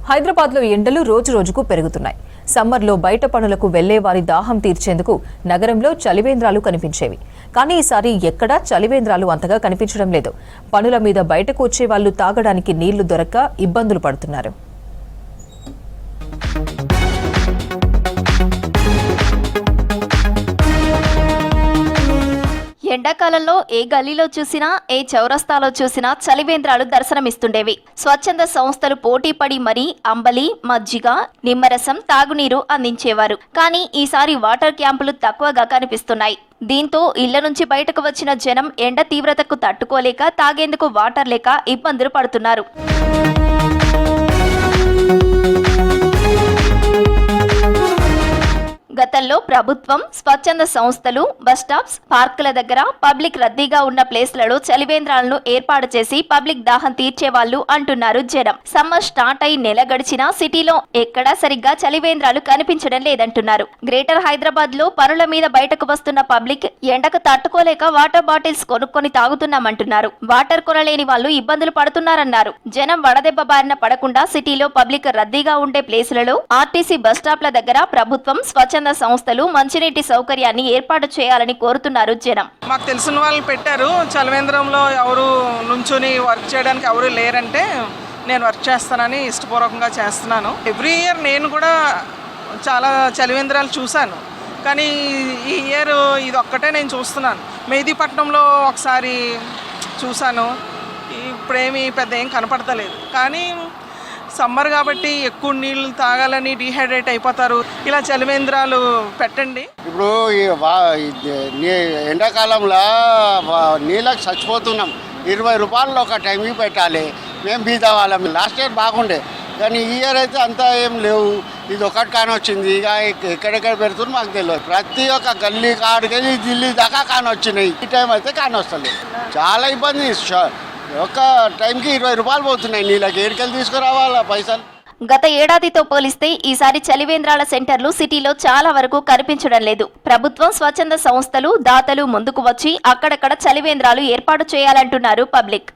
హైదరాబాద్లో ఎండలు రోజురోజుకు పెరుగుతున్నాయి. సమ్మర్లో బయట పనులకు వెళ్లే వారి దాహం తీర్చేందుకు నగరంలో చలివేంద్రాలు కనిపించేవి. కానీ ఈసారి ఎక్కడా చలివేంద్రాలు అంతగా కనిపించడం లేదు. పనుల మీద బయటకు వచ్చే వాళ్లు తాగడానికి నీళ్లు దొరక్క ఇబ్బందులు పడుతున్నారు. ఎండాకాలంలో ఏ గల్లీలో చూసినా ఏ చౌరస్తాలో చూసినా చలివేంద్రాలు దర్శనమిస్తుండేవి. స్వచ్ఛంద సంస్థలు పోటీపడి మరీ అంబలి, మజ్జిగ, నిమ్మరసం, తాగునీరు అందించేవారు. కానీ ఈసారి వాటర్ క్యాంపులు తక్కువగా కనిపిస్తున్నాయి. దీంతో ఇళ్ల నుంచి బయటకు వచ్చిన జనం ఎండ తీవ్రతకు తట్టుకోలేక తాగేందుకు వాటర్ లేక ఇబ్బందులు పడుతున్నారు. గతంలో ప్రభుత్వం, స్వచ్ఛంద సంస్థలు బస్టాప్స్, పార్కుల దగ్గర పబ్లిక్ రద్దీగా ఉన్న ప్లేస్లలో చలివేంద్రాలను ఏర్పాటు చేసి పబ్లిక్ దాహం తీర్చేవాళ్లు అంటున్నారు జనం. సమ్మర్ స్టార్ట్ అయి నెల గడిచినా సిటీలో ఎక్కడా సరిగ్గా చలివేంద్రాలు కనిపించడం లేదంటున్నారు. గ్రేటర్ హైదరాబాద్ లో పనుల మీద బయటకు వస్తున్న పబ్లిక్ ఎండకు తట్టుకోలేక వాటర్ బాటిల్స్ కొనుక్కొని తాగుతున్నామంటున్నారు. వాటర్ కొనలేని వాళ్లు ఇబ్బందులు పడుతున్నారన్నారు. జనం వడదెబ్బ బారిన పడకుండా సిటీలో పబ్లిక్ రద్దీగా ఉండే ప్లేసులలో ఆర్టీసీ బస్టాప్ల దగ్గర ప్రభుత్వం, స్వచ్ఛంద సంస్థలు మంచినీటి సౌకర్యాన్ని ఏర్పాటు చేయాలని కోరుతున్నారు జనం. మాకు తెలిసిన వాళ్ళు పెట్టారు. చలివేంద్రంలో ఎవరు నుంచుని వర్క్ చేయడానికి ఎవరు లేరంటే నేను వర్క్ చేస్తానని ఇష్టపూర్వకంగా చేస్తున్నాను. ఎవ్రీ ఇయర్ నేను కూడా చాలా చలివేంద్రాలు చూశాను. కానీ ఈ ఇయర్ ఇది ఒక్కటే నేను చూస్తున్నాను. మెహదీపట్నంలో ఒకసారి చూశాను. ఇప్పుడేమీ పెద్ద ఏం కనపడతలేదు. కానీ సమ్మర్ కాబట్టి ఎక్కువ నీళ్ళు తాగాలని డీహైడ్రేట్ అయిపోతారు. ఇలా చలివేంద్రాలు పెట్టండి. ఇప్పుడు ఎండాకాలంలో నీళ్ళకి చచ్చిపోతున్నాం. 20 రూపాయలు ఒక టైంకి పెట్టాలి. మేము బీద వాళ్ళం. లాస్ట్ ఇయర్ బాగుండే, కానీ ఈ ఇయర్ అయితే అంతా ఏం లేవు. ఇది ఒకటి కాని వచ్చింది. ఇక ఎక్కడెక్కడ పెడుతుంది మాకు తెలియదు. ప్రతి ఒక్క గల్లీ కాడికెళ్ళి ఢిల్లీ దాకా కాని వచ్చినాయి. ఈ టైం అయితే కాని వస్తలేదు. చాలా ఇబ్బంది. ఒక టైంకి 20 రూపాయలు పోతున్నాయి నీళ్ళకి. ఏడికెళ్ళి తీసుకురావాలా పైసలు. గత ఏడాదితో పోలిస్తే ఈసారి చలివేంద్రాల సెంటర్లు సిటీలో చాలా వరకు కనిపించడం లేదు. ప్రభుత్వం, స్వచ్ఛంద సంస్థలు, దాతలు ముందుకు వచ్చి అక్కడక్కడ చలివేంద్రాలు ఏర్పాటు చేయాలంటున్నారు పబ్లిక్.